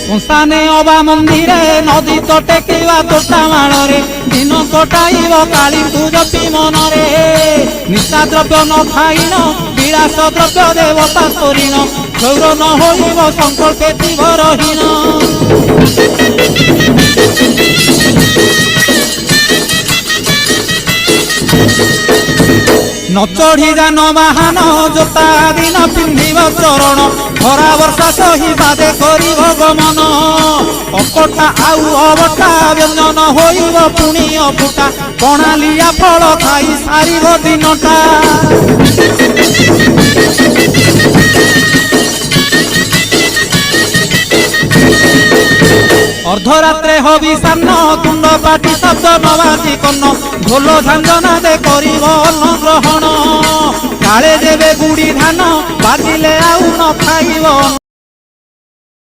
শ্মশানে অবা মন্দিরে নদী তটে কিবা তোটা মাଳରେ দিন কটাইব কালীଙ୍କୁ ଜପି ମନରେ ନିଶା ଦ୍ରବ୍ୟ ନ ଖାଇନ ବିଳାସ ଦ୍ରବ୍ୟ ଦେବତା ସରିଣ ଗୌର ନ ହୋଇବ ସଂକଳ୍ପେ ଥିବ ରହିନ न चढ़ी जान बाहन जोता दिन पिंधिब चरण खरा वर्षा सही बादे करिब गमन अकटा आउ अबटा व्यंजन होइब पुणी अफुटा कणालिया फल खाई सारिब दिनटा अर्धरात्रे हबिषान्न तुंड पाटी शब्द नवासी कन्न ढोल झांझना दे करिब अन्न ग्रहण काले देवे गुड़ी धान बाजिले आउ न खाइब।